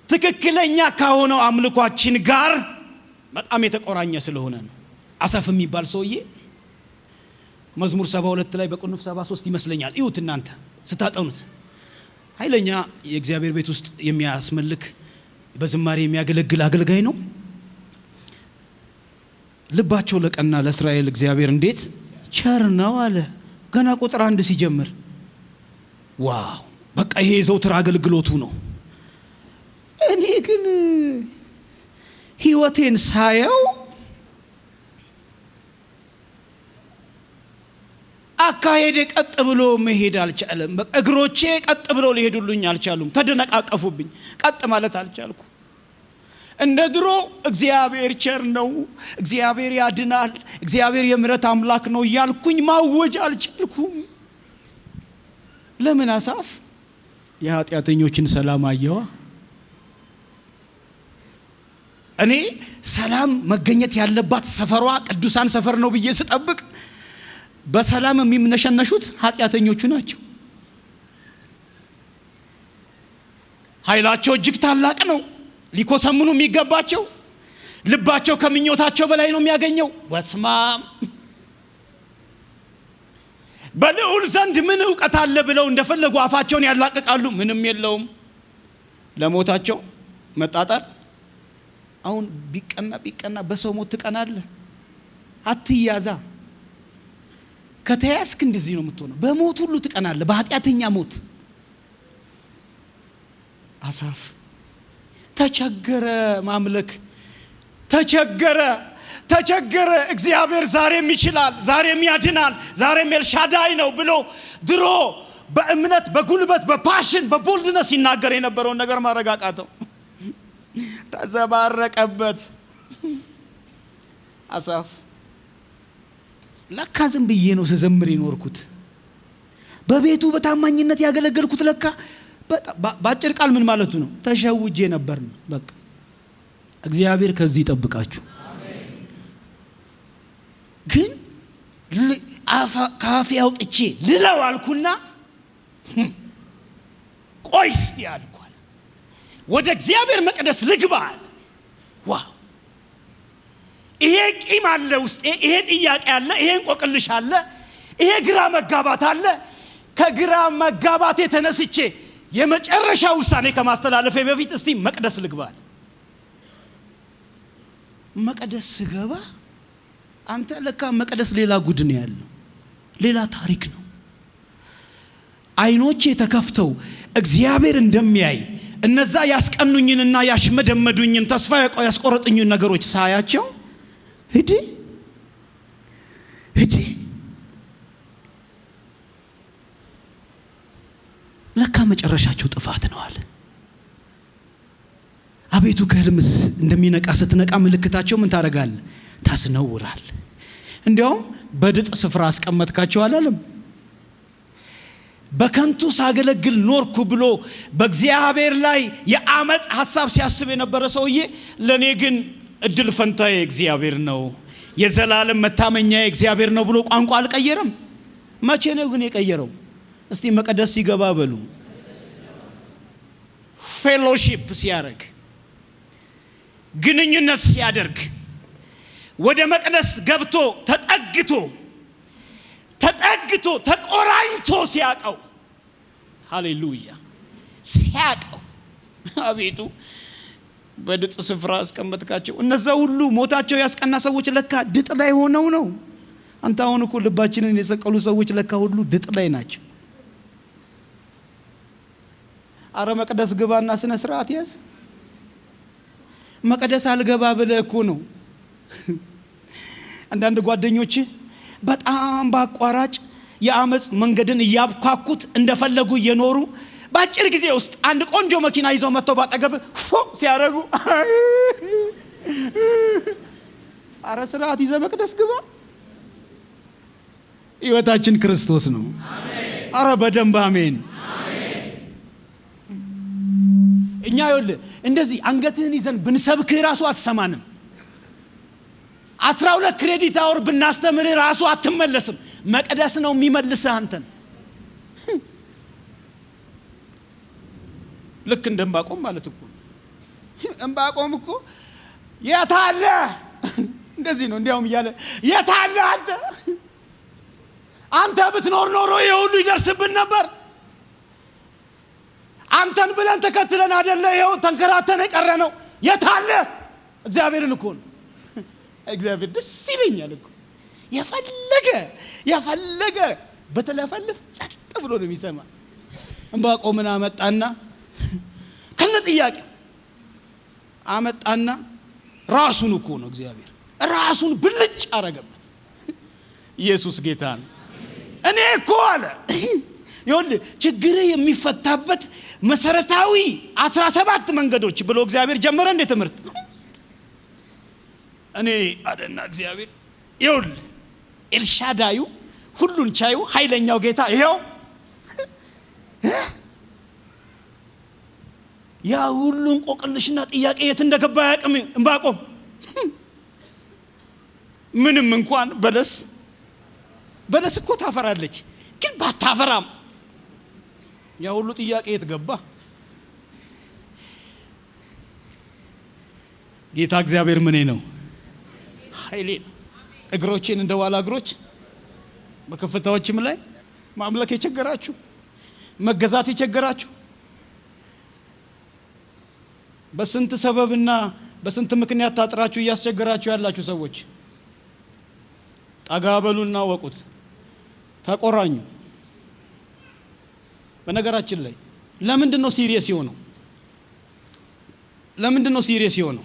ትክክለኛ ከሆነው አምልኳችን ጋር በጣም የተቆራኘ ስለሆነ ነው። አሰፍ የሚባል ሰውዬ መዝሙር 72 ላይ በቅንፍ 73 ይመስለኛል፣ እዩት እናንተ ስታጠኑት። ኃይለኛ የእግዚአብሔር ቤት ውስጥ የሚያስመልክ በዝማሬ የሚያገለግል አገልጋይ ነው። ልባቸው ለቀና ለእስራኤል እግዚአብሔር እንዴት ቸር ነው አለ። ገና ቁጥር 1 ሲጀምር ዋው በቃ ይሄ የዘውትር አገልግሎቱ ነው። እኔ ግን ህይወቴን ሳየው አካሄዴ ቀጥ ብሎ መሄድ አልቻለም። በቃ እግሮቼ ቀጥ ብሎ ሊሄዱልኝ አልቻሉም። ተደነቃቀፉብኝ። ቀጥ ማለት አልቻልኩ። እንደ ድሮ እግዚአብሔር ቸር ነው፣ እግዚአብሔር ያድናል፣ እግዚአብሔር የምሕረት አምላክ ነው እያልኩኝ ማወጅ አልቻልኩም። ለምን? አሳፍ የኃጢአተኞችን ሰላም አየዋ። እኔ ሰላም መገኘት ያለባት ሰፈሯ ቅዱሳን ሰፈር ነው ብዬ ስጠብቅ በሰላም የሚምነሸነሹት ኃጢአተኞቹ ናቸው። ኃይላቸው እጅግ ታላቅ ነው፣ ሊኮሰምኑ የሚገባቸው። ልባቸው ከምኞታቸው በላይ ነው የሚያገኘው። ወስማም በልዑል ዘንድ ምን ዕውቀት አለ ብለው እንደፈለጉ አፋቸውን ያላቅቃሉ። ምንም የለውም። ለሞታቸው መጣጣር። አሁን ቢቀና በሰው ሞት ትቀናለህ። አትያዛ። ከተያዝክ እንደዚህ ነው የምትሆነው። በሞት ሁሉ ትቀናለህ፣ በኃጢአተኛ ሞት። አሳፍ ተቸገረ ማምለክ፣ ተቸገረ። እግዚአብሔር ዛሬም ይችላል፣ ዛሬም ያድናል፣ ዛሬም ኤልሻዳይ ነው ብሎ ድሮ በእምነት በጉልበት በፓሽን በቦልድነስ ሲናገር የነበረውን ነገር ማረጋጋተው ተዘባረቀበት። አሳፍ ለካ ዝም ብዬ ነው ስዘምር የኖርኩት፣ በቤቱ በታማኝነት ያገለገልኩት። ለካ ባጭር ቃል ምን ማለቱ ነው? ተሸውጄ ነበር ነው በቃ። እግዚአብሔር ከዚህ ይጠብቃችሁ። ግን ካፌ አውጥቼ ልለው አልኩና ቆይ እስቲ አልኳል፣ ወደ እግዚአብሔር መቅደስ ልግባ። ዋው ይሄ ቂም አለ ውስጤ፣ ይሄ ጥያቄ አለ፣ ይሄ እንቆቅልሽ አለ፣ ይሄ ግራ መጋባት አለ። ከግራ መጋባቴ ተነስቼ የመጨረሻ ውሳኔ ከማስተላለፌ በፊት እስቲ መቅደስ ልግባል። መቅደስ ስገባ አንተ ለካ መቅደስ ሌላ ጉድ ነው ያለው፣ ሌላ ታሪክ ነው። አይኖቼ ተከፍተው እግዚአብሔር እንደሚያይ እነዛ ያስቀኑኝንና ያሽመደመዱኝን ተስፋ ያስቆረጡኝን ነገሮች ሳያቸው ሂዲ ለካ መጨረሻቸው ጥፋት ነው አለ። አቤቱ ከህልምስ እንደሚነቃ ስትነቃ ምልክታቸው ምን ታደርጋል? ታስነውራል። እንዲያውም በድጥ ስፍራ አስቀመጥካቸው አላለም? በከንቱ ሳገለግል ኖርኩ ብሎ በእግዚአብሔር ላይ የአመጽ ሐሳብ ሲያስብ የነበረ ሰውዬ ለኔ ግን እድል ፈንታዬ እግዚአብሔር ነው፣ የዘላለም መታመኛዬ እግዚአብሔር ነው ብሎ ቋንቋ አልቀየረም። መቼ ነው ግን የቀየረው? እስቲ መቅደስ ሲገባ በሉ። ፌሎሺፕ ሲያደርግ፣ ግንኙነት ሲያደርግ፣ ወደ መቅደስ ገብቶ ተጠግቶ ተቆራኝቶ ሲያቀው፣ ሃሌሉያ ሲያቀው፣ አቤቱ በድጥ ስፍራ አስቀመጥካቸው። እነዛ ሁሉ ሞታቸው ያስቀና ሰዎች ለካ ድጥ ላይ ሆነው ነው። አንተ አሁን እኮ ልባችንን የሰቀሉ ሰዎች ለካ ሁሉ ድጥ ላይ ናቸው። አረ መቅደስ ግባና ስነ ስርዓት ያዝ። መቅደስ አልገባ ብለህ እኮ ነው አንዳንድ ጓደኞች በጣም በአቋራጭ የአመጽ መንገድን እያብካኩት እንደፈለጉ እየኖሩ በአጭር ጊዜ ውስጥ አንድ ቆንጆ መኪና ይዘው መጥተው ባጠገብ ሲያረጉ፣ አረ ስርዓት ይዘህ መቅደስ ግባ። ሕይወታችን ክርስቶስ ነው። አረ በደንብ አሜን። እኛ ይኸውልህ እንደዚህ አንገትህን ይዘን ብንሰብክህ ራሱ አትሰማንም። 12 ክሬዲት አወር ብናስተምርህ ራሱ አትመለስም። መቅደስ ነው የሚመልስህ አንተን። ልክ እንደ ዕንባቆም ማለት እኮ ዕንባቆም እኮ የታለ እንደዚህ ነው እንዲያውም እያለ የታለ አንተ ብትኖር ኖሮ የሁሉ ይደርስብን ነበር። አንተን ብለን ተከትለን አይደለ ይኸው ተንከራተን የቀረ ነው። የታለ እግዚአብሔርን እኮ ነው። እግዚአብሔር ደስ ይለኛል እኮ የፈለገ በተለፈልፍ ጸጥ ብሎ ነው የሚሰማ። ዕንባቆምን አመጣና ከነ ጥያቄው አመጣና ራሱን እኮ ነው እግዚአብሔር ራሱን ብልጭ አረገበት። ኢየሱስ ጌታ ነው። እኔ እኮ አለ ይኸውልህ ችግር የሚፈታበት መሰረታዊ 17 መንገዶች ብሎ እግዚአብሔር ጀመረ እንደ ትምህርት። እኔ አደና እግዚአብሔር ይኸውልህ ኤልሻዳዩ ሁሉን ቻዩ ኃይለኛው ጌታ ይሄው ያ ሁሉን ቆቅልሽና ጥያቄ የት እንደገባ ያቅም ዕንባቆም ምንም እንኳን በለስ እኮ ታፈራለች፣ ግን ባታፈራም ያ ሁሉ ጥያቄ የት ገባ? ጌታ እግዚአብሔር ምኔ ነው? ኃይሌ ነው። እግሮቼን እንደ ዋላ እግሮች በከፍታዎችም ላይ ማምለክ የቸገራችሁ፣ መገዛት የቸገራችሁ፣ በስንት ሰበብና በስንት ምክንያት ታጥራችሁ እያስቸገራችሁ ያላችሁ ሰዎች ጠጋ በሉና ወቁት፣ ተቆራኙ። በነገራችን ላይ ለምንድን ነው ሲሪየስ የሆነው?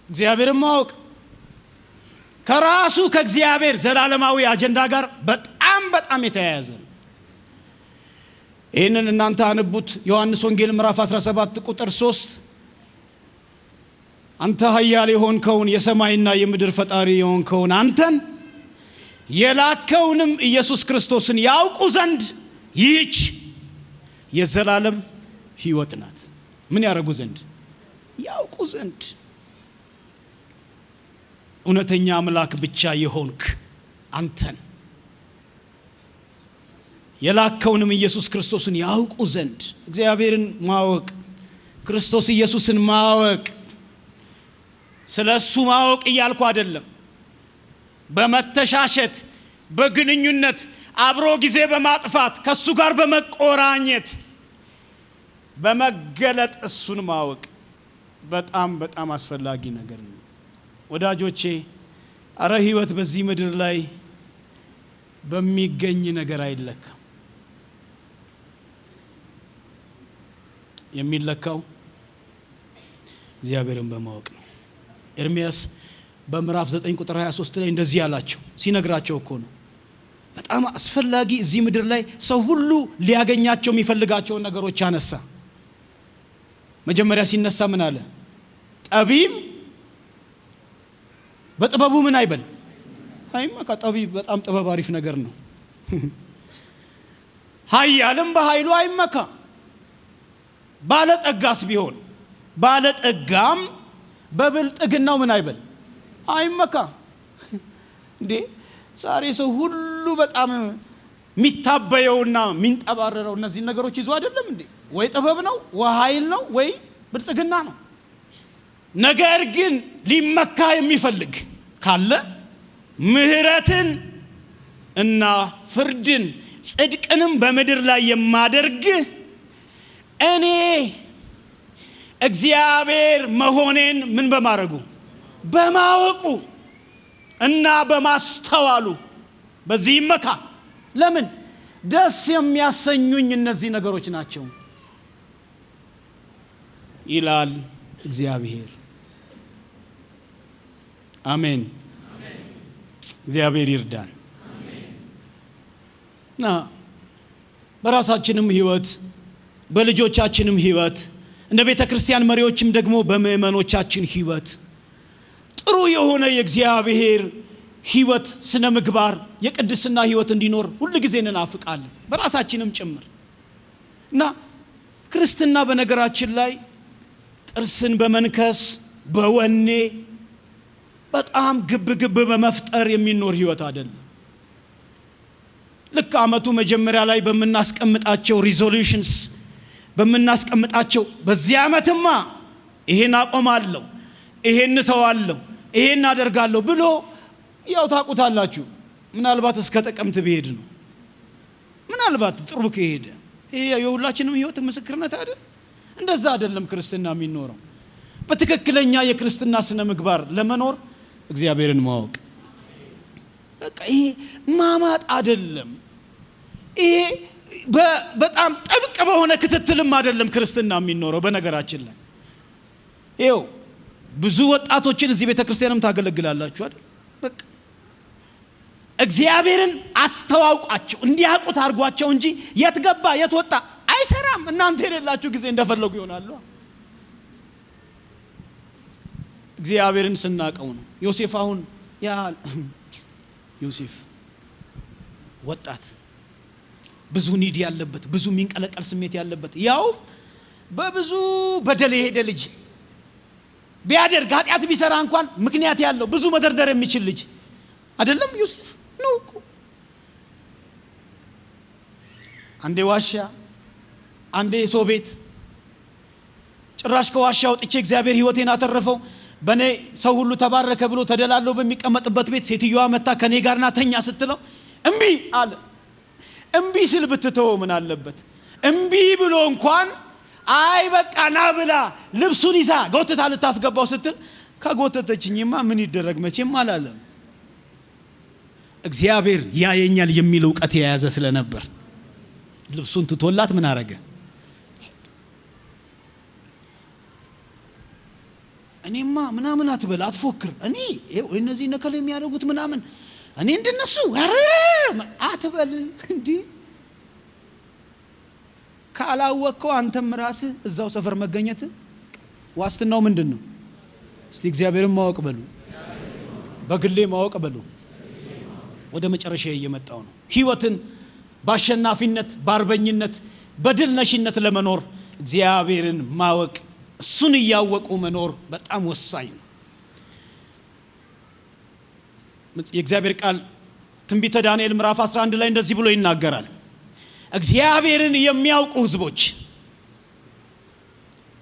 እግዚአብሔርን ማወቅ ከራሱ ከእግዚአብሔር ዘላለማዊ አጀንዳ ጋር በጣም የተያያዘ ነው። ይህንን እናንተ አንቡት። ዮሐንስ ወንጌል ምዕራፍ 17 ቁጥር 3 አንተ ኃያል የሆንከውን የሰማይና የምድር ፈጣሪ የሆንከውን አንተን የላከውንም ኢየሱስ ክርስቶስን ያውቁ ዘንድ ይህች የዘላለም ሕይወት ናት። ምን ያደርጉ ዘንድ? ያውቁ ዘንድ። እውነተኛ አምላክ ብቻ የሆንክ አንተን የላከውንም ኢየሱስ ክርስቶስን ያውቁ ዘንድ። እግዚአብሔርን ማወቅ፣ ክርስቶስ ኢየሱስን ማወቅ ስለሱ ማወቅ እያልኩ አይደለም። በመተሻሸት በግንኙነት አብሮ ጊዜ በማጥፋት ከሱ ጋር በመቆራኘት በመገለጥ እሱን ማወቅ በጣም በጣም አስፈላጊ ነገር ነው ወዳጆቼ። አረ ህይወት በዚህ ምድር ላይ በሚገኝ ነገር አይለካም። የሚለካው እግዚአብሔርን በማወቅ ነው። ኤርምያስ በምዕራፍ 9 ቁጥር 23 ላይ እንደዚህ ያላቸው ሲነግራቸው እኮ ነው በጣም አስፈላጊ እዚህ ምድር ላይ ሰው ሁሉ ሊያገኛቸው የሚፈልጋቸውን ነገሮች አነሳ። መጀመሪያ ሲነሳ ምን አለ? ጠቢብ በጥበቡ ምን አይበል አይመካ። ጠቢብ በጣም ጥበብ አሪፍ ነገር ነው። ኃያልም በኃይሉ አይመካ። ባለጠጋስ ቢሆን ባለጠጋም በብልጥግናው ምን አይበል አይመካ። እንዴ ዛሬ ሰው ሁሉ በጣም የሚታበየውና የሚንጠባረረው እነዚህ ነገሮች ይዞ አይደለም እንዴ? ወይ ጥበብ ነው ወይ ኃይል ነው ወይ ብልጥግና ነው። ነገር ግን ሊመካ የሚፈልግ ካለ ምህረትን እና ፍርድን ጽድቅንም በምድር ላይ የማደርግ እኔ እግዚአብሔር መሆኔን ምን በማድረጉ በማወቁ እና በማስተዋሉ በዚህ ይመካ። ለምን? ደስ የሚያሰኙኝ እነዚህ ነገሮች ናቸው ይላል እግዚአብሔር። አሜን። እግዚአብሔር ይርዳን። እና በራሳችንም ህይወት በልጆቻችንም ህይወት እንደ ቤተ ክርስቲያን መሪዎችም ደግሞ በምእመኖቻችን ህይወት ጥሩ የሆነ የእግዚአብሔር ህይወት ስነ ምግባር የቅድስና ህይወት እንዲኖር ሁሉ ጊዜ እንናፍቃለን በራሳችንም ጭምር። እና ክርስትና በነገራችን ላይ ጥርስን በመንከስ በወኔ በጣም ግብ በመፍጠር የሚኖር ህይወት አይደለም። ልክ አመቱ መጀመሪያ ላይ በመናስቀምጣቸው ሪዞሉሽንስ በመናስቀምጣቸው በዚህ አመትማ ይሄን አቆማለሁ፣ ይሄን ተዋለሁ፣ ይሄን አደርጋለሁ ብሎ ያው ታቁታላችሁ ምናልባት እስከ ጥቅምት ቢሄድ ነው። ምናልባት ጥሩ ከሄደ ይሄ የሁላችንም ህይወት ምስክርነት አይደል? እንደዛ አይደለም ክርስትና የሚኖረው። በትክክለኛ የክርስትና ስነ ምግባር ለመኖር እግዚአብሔርን ማወቅ በቃ ይሄ ማማጥ አይደለም። ይሄ በጣም ጥብቅ በሆነ ክትትልም አይደለም ክርስትና የሚኖረው። በነገራችን ላይ ይሄው ብዙ ወጣቶችን እዚህ ቤተክርስቲያንም ታገለግላላችሁ አይደል? በቃ እግዚአብሔርን አስተዋውቃቸው እንዲያውቁት አድርጓቸው እንጂ የት ገባ የት ወጣ አይሰራም። እናንተ የሌላችሁ ጊዜ እንደፈለጉ ይሆናሉ። እግዚአብሔርን ስናቀው ነው። ዮሴፍ አሁን ያ ዮሴፍ ወጣት ብዙ ኒድ ያለበት ብዙ ሚንቀለቀል ስሜት ያለበት ያው በብዙ በደል የሄደ ልጅ ቢያደርግ ኃጢአት ቢሰራ እንኳን ምክንያት ያለው ብዙ መደርደር የሚችል ልጅ አይደለም ዮሴፍ ነው እኮ። አንዴ ዋሻ አንዴ ሰው ቤት ጭራሽ ከዋሻ ወጥቼ እግዚአብሔር ህይወቴን አተረፈው በኔ ሰው ሁሉ ተባረከ ብሎ ተደላለው በሚቀመጥበት ቤት ሴትዮዋ መጣ ከኔ ጋር ናተኛ ስትለው እምቢ አለ። እምቢ ስል ብትተው ምን አለበት? እምቢ ብሎ እንኳን አይ በቃ ና ብላ ልብሱን ይዛ ጎትታ ልታስገባው ስትል ከጎተተችኝማ ምን ይደረግ መቼም አላለም። እግዚአብሔር ያየኛል የሚል ዕውቀት የያዘ ስለነበር ልብሱን ትቶላት ምን አረገ? እኔማ ምናምን አትበል አትፎክር፣ እኔ እነዚህ ነከለ የሚያደርጉት ምናምን እኔ እንደነሱ አትበል። እንዴ ካላወቀው አንተም ራስህ እዛው ሰፈር መገኘት ዋስትናው ምንድነው? እስቲ እግዚአብሔርን ማወቅ በሉ፣ በግሌ ማወቅ በሉ። ወደ መጨረሻ እየመጣው ነው። ህይወትን በአሸናፊነት በአርበኝነት በድል ነሽነት ለመኖር እግዚአብሔርን ማወቅ እሱን እያወቁ መኖር በጣም ወሳኝ ነው። የእግዚአብሔር ቃል ትንቢተ ዳንኤል ምዕራፍ 11 ላይ እንደዚህ ብሎ ይናገራል። እግዚአብሔርን የሚያውቁ ህዝቦች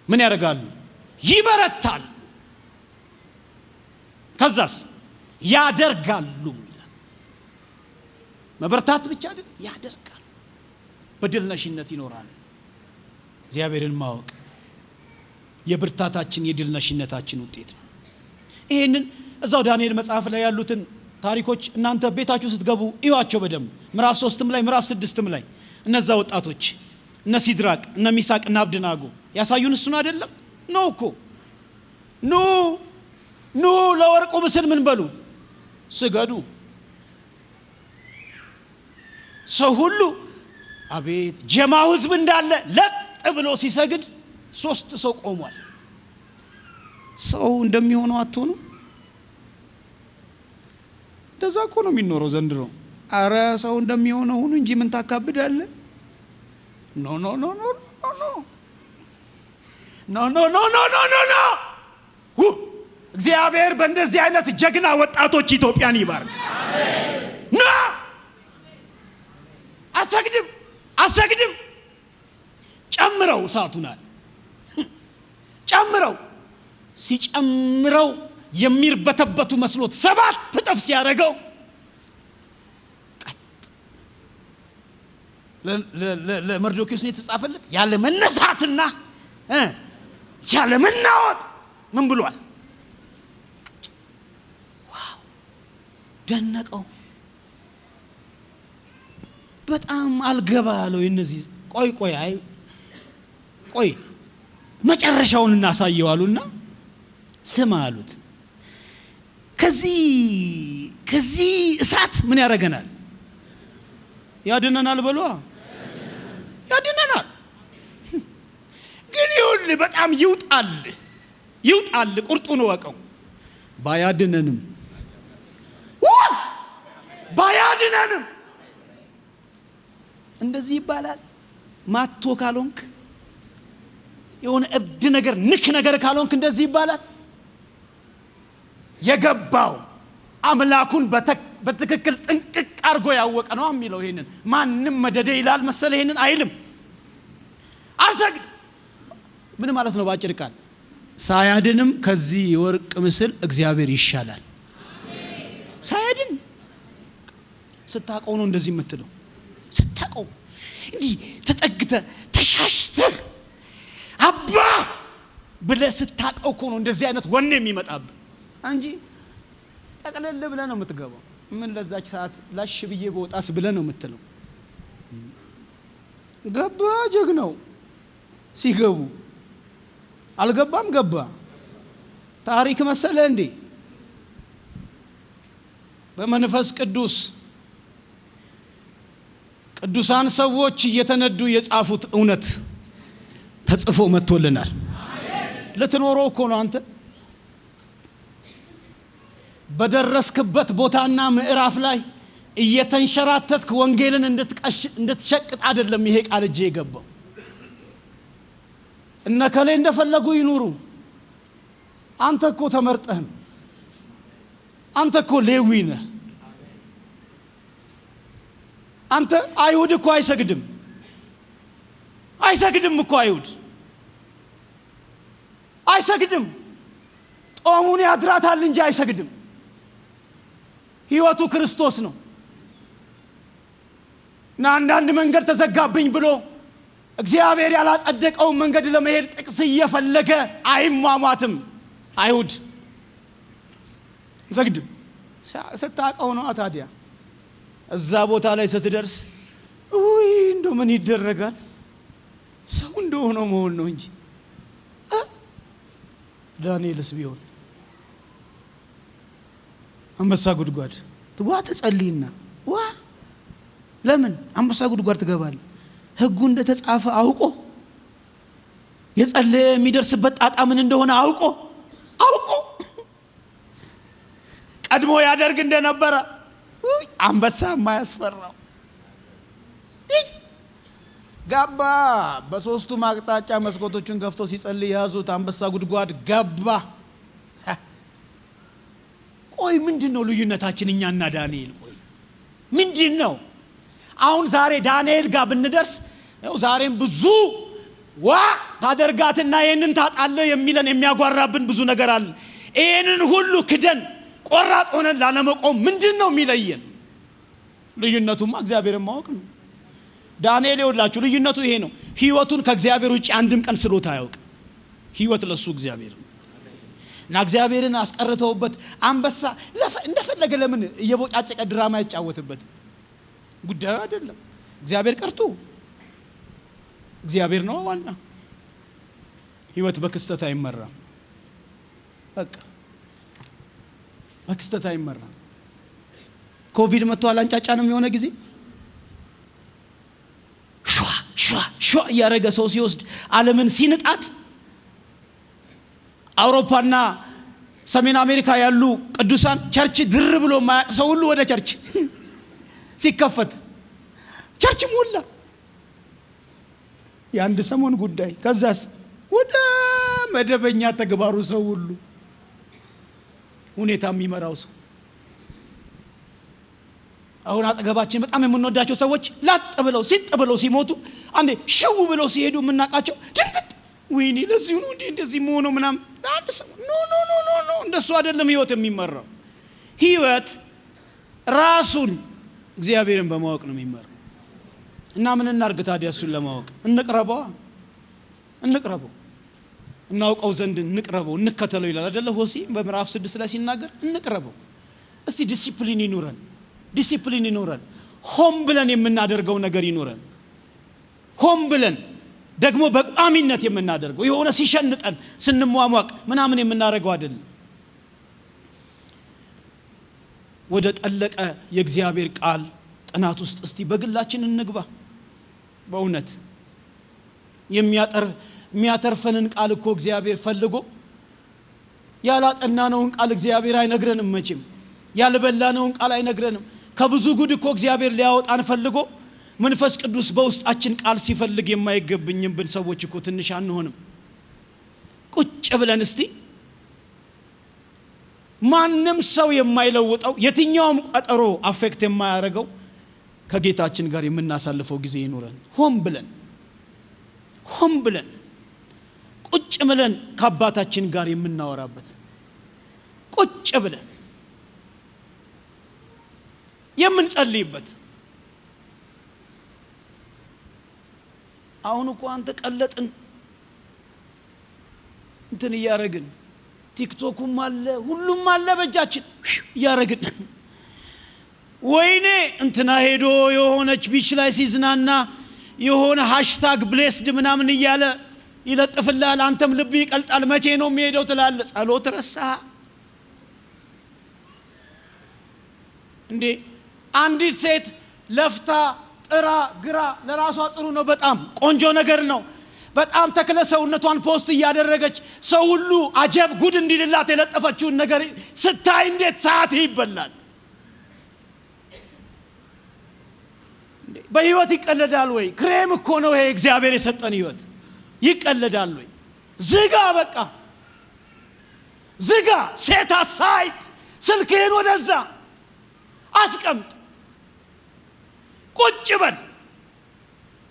ምን ያደርጋሉ? ይበረታሉ። ከዛስ ያደርጋሉ ይላል። መበርታት ብቻ አይደል፣ ያደርጋሉ። በድል ነሽነት ይኖራል። እግዚአብሔርን ማወቅ የብርታታችን የድል ነሽነታችን ውጤት ነው። ይሄንን እዛው ዳንኤል መጽሐፍ ላይ ያሉትን ታሪኮች እናንተ ቤታችሁ ስትገቡ እዩዋቸው በደንብ። ምዕራፍ 3 ላይ ምዕራፍ 6 ላይ እነዛ ወጣቶች እነ ሲድራቅ እነ ሚሳቅ እና አብደናጎ ያሳዩን እሱን አይደለም ነው እኮ ኑ ለወርቁ ምስል ምን በሉ ስገዱ። ሰው ሁሉ አቤት ጀማው ህዝብ እንዳለ ለጥ ብሎ ሲሰግድ 3 ሰው ቆሟል። ሰው እንደሚሆነው አትሆኑ። እንደዛ እኮ ነው የሚኖረው ዘንድሮ። አረ ሰው እንደሚሆነው ሁኑ እንጂ ምን ታካብዳለ? ኖ ኖ ኖ ኖ ኖ ኖ ኖ ኖ ኖ ኖ ኖ ኖ ኖ። እግዚአብሔር በእንደዚህ አይነት ጀግና ወጣቶች ኢትዮጵያን ይባርክ። ኖ አሰግድም ጨምረው እሳቱናል ጨምረው ሲጨምረው የሚርበተበቱ መስሎት 7 እጥፍ ሲያደርገው ለመርዶክዮስ ነው የተጻፈለት ያለ መነሳትና ያለ መናወጥ ምን ብሏል? ዋው ደነቀው። በጣም አልገባ አለው። እነዚህ ቆይ መጨረሻውን እናሳየዋሉና ስማ አሉት። ከዚህ እሳት ምን ያደርገናል? ያድነናል በሏ። ያድነናል። ግን ይሁን በጣም ይውጣል ቁርጡን ወቀው። ባያድነንም እንደዚህ ይባላል። ማቶ ካልሆንክ የሆነ እብድ ነገር ንክ ነገር ካልሆንክ እንደዚህ ይባላል። የገባው አምላኩን በትክክል ጥንቅቅ አርጎ ያወቀ ነው የሚለው። ይሄንን ማንም መደደ ይላል መሰለ። ይሄንን አይልም። አልሰግድ ምን ማለት ነው? ባጭር ቃል ሳያድንም ከዚህ የወርቅ ምስል እግዚአብሔር ይሻላል። ሳያድን ስታቀው ነው እንደዚህ የምትለው። ስታቀው እንዲህ ተጠግተ ተሻሽተህ አባ ብለህ ስታቀው እኮ ነው እንደዚህ አይነት ወኔ የሚመጣብህ እንጂ ጠቅለል ብለህ ነው የምትገባው። ምን ለዛች ሰዓት ላሽ ብዬ በወጣስ ብለህ ነው የምትለው። ገባ ጀግናው ሲገቡ አልገባም ገባ። ታሪክ መሰለ እንዴ? በመንፈስ ቅዱስ ቅዱሳን ሰዎች እየተነዱ የጻፉት እውነት ተጽፎ መጥቶልናል። ለተኖረው እኮ ነው። አንተ በደረስክበት ቦታና ምዕራፍ ላይ እየተንሸራተትክ ወንጌልን እንድትሸቅጥ አይደለም ይሄ ቃል እጄ የገባው። እነከሌ እንደፈለጉ ይኑሩ። አንተ እኮ ተመርጠህ ነው። አንተ እኮ ሌዊ ነህ። አንተ አይሁድ እኮ አይሰግድም እኮ አይሰግድም። ጦሙን ያድራታል እንጂ አይሰግድም። ህይወቱ ክርስቶስ ነው። እና አንዳንድ መንገድ ተዘጋብኝ ብሎ እግዚአብሔር ያላጸደቀውን መንገድ ለመሄድ ጥቅስ እየፈለገ አይሟሟትም። አይሁድ ሰግድም ስታቀው ነው። ታዲያ እዛ ቦታ ላይ ስትደርስ እንደው ምን ይደረጋል? ሰው እንደሆነ መሆን ነው እንጂ ዳንኤልስ ቢሆን አንበሳ ጉድጓድ ትጸልይና ለምን አንበሳ ጉድጓድ ትገባለህ? ህጉ እንደተጻፈ አውቆ የጸለየ የሚደርስበት ጣጣ ምን እንደሆነ አውቆ ቀድሞ ያደርግ እንደነበረ አንበሳ የማያስፈራው ገባ። በሶስቱ ማቅጣጫ መስኮቶቹን ከፍቶ ሲጸልይ ያዙት። አንበሳ ጉድጓድ ገባ። ቆይ ምንድነው ልዩነታችን እኛና ዳንኤል? ቆይ ምንድነው? አሁን ዛሬ ዳንኤል ጋር ብንደርስ ዛሬም ብዙ ታደርጋትና ይሄንን ታጣለ የሚለን የሚያጓራብን ብዙ ነገር አለ። ይሄንን ሁሉ ክደን ቆራጥ ሆነን ላለመቆም ምንድነው የሚለየን? ልዩነቱማ እግዚአብሔርን ማወቅ ነው። ዳንኤል ይወላችሁ ልዩነቱ ይሄ ነው። ህይወቱን ከእግዚአብሔር ውጪ አንድም ቀን ስሎት አያውቅ። ህይወት ለሱ እግዚአብሔር ነው። እና እግዚአብሔርን አስቀርተውበት አንበሳ እንደፈለገ ለምን እየቦጫጨቀ ድራማ ያጫወትበት ጉዳዩ አይደለም። እግዚአብሔር ቀርቶ እግዚአብሔር ነው ዋና። ህይወት በክስተት አይመራም። በቃ በክስተት አይመራም። ኮቪድ መጥቶ አላንጫጫንም የሆነ ጊዜ ሹዋ ያረገ ሰው ሲወስድ ዓለምን ሲንጣት አውሮፓና ሰሜን አሜሪካ ያሉ ቅዱሳን ቸርች ድር ብሎ ማያቅ ሰው ሁሉ ወደ ቸርች ሲከፈት ቸርች ሞላ። የአንድ ሰሞን ጉዳይ። ከዛስ ወደ መደበኛ ተግባሩ ሰው ሁሉ ሁኔታ የሚመራው ሰው። አሁን አጠገባችን በጣም የምንወዳቸው ሰዎች ላጥ ብለው ሲጥ ብለው ሲሞቱ አንዴ ሽው ብለው ሲሄዱ የምናቃቸው ድንገት ወይኔ ለዚህ ነው እንደዚህ መሆኑ ምናምን ለአንድ ሰው ኖ እንደሱ አይደለም ህይወት የሚመራው። ህይወት ራሱን እግዚአብሔርን በማወቅ ነው የሚመራው። እና ምን እናርግ ታዲያ? እሱን ለማወቅ እንቅረበው እናውቀው ዘንድ እንቅረበው እንከተለው ይላል አይደለ? ሆሴዕ በምዕራፍ 6 ላይ ሲናገር እንቅረበው። እስቲ ዲሲፕሊን ይኖረን። ሆም ብለን የምናደርገው ነገር ይኖረን። ሆም ብለን ደግሞ በቋሚነት የምናደርገው የሆነ ሲሸንጠን ስንሟሟቅ ምናምን የምናደርገው አይደለም። ወደ ጠለቀ የእግዚአብሔር ቃል ጥናት ውስጥ እስቲ በግላችን እንግባ። በእውነት የሚያተርፈንን ቃል እኮ እግዚአብሔር ፈልጎ ያላጠናነውን ቃል እግዚአብሔር አይነግረንም። መቼም ያልበላነውን ቃል አይነግረንም። ከብዙ ጉድ እኮ እግዚአብሔር ሊያወጣን ፈልጎ መንፈስ ቅዱስ በውስጣችን ቃል ሲፈልግ የማይገብኝም ብን ሰዎች እኮ ትንሽ አንሆንም። ቁጭ ብለን እስቲ ማንም ሰው የማይለውጠው የትኛውም ቀጠሮ አፌክት የማያደርገው ከጌታችን ጋር የምናሳልፈው ጊዜ ይኖረን። ሆም ብለን ቁጭ ብለን ከአባታችን ጋር የምናወራበት ቁጭ ብለን የምንጸልይበት። አሁን እኮ አንተ ቀለጥን እንትን እያረግን ቲክቶኩም አለ ሁሉም አለ በእጃችን እያረግን ወይኔ እንትና ሄዶ የሆነች ቢች ላይ ሲዝናና የሆነ ሃሽታግ ብሌስድ ምናምን እያለ ይለጥፍልሃል። አንተም ልብ ይቀልጣል። መቼ ነው የሚሄደው ትላለህ። ጸሎት ረሳ እንዴ? አንዲት ሴት ለፍታ ጥራ ግራ ለራሷ ጥሩ ነው፣ በጣም ቆንጆ ነገር ነው። በጣም ተክለ ሰውነቷን ፖስት እያደረገች ሰው ሁሉ አጀብ ጉድ እንዲልላት የለጠፈችውን ነገር ስታይ እንዴት ሰዓት ይበላል? በህይወት ይቀለዳል ወይ? ክሬም እኮ ነው ይሄ እግዚአብሔር የሰጠን ህይወት። ይቀለዳል ወይ? ዝጋ፣ በቃ ዝጋ። ሴት አሳይድ ስልክህን ወደዛ አስቀምጥ። ቁጭ በል።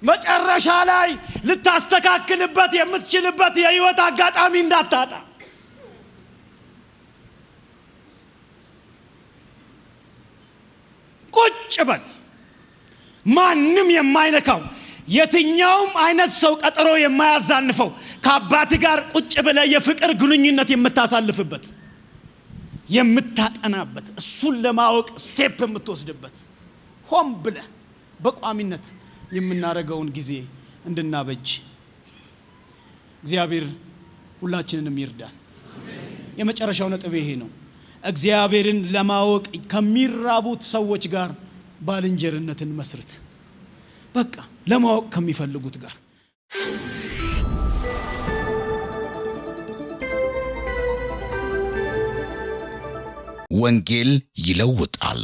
መጨረሻ ላይ ልታስተካክልበት የምትችልበት የህይወት አጋጣሚ እንዳታጣ። ቁጭ በል። ማንም የማይነካው የትኛውም አይነት ሰው ቀጠሮ የማያዛንፈው ከአባት ጋር ቁጭ ብለ የፍቅር ግንኙነት የምታሳልፍበት የምታጠናበት እሱን ለማወቅ ስቴፕ የምትወስድበት ሆም ብለ በቋሚነት የምናረገውን ጊዜ እንድናበጅ እግዚአብሔር ሁላችንንም ይርዳን። የመጨረሻው ነጥብ ይሄ ነው። እግዚአብሔርን ለማወቅ ከሚራቡት ሰዎች ጋር ባልንጀርነትን መስርት። በቃ ለማወቅ ከሚፈልጉት ጋር ወንጌል ይለውጣል።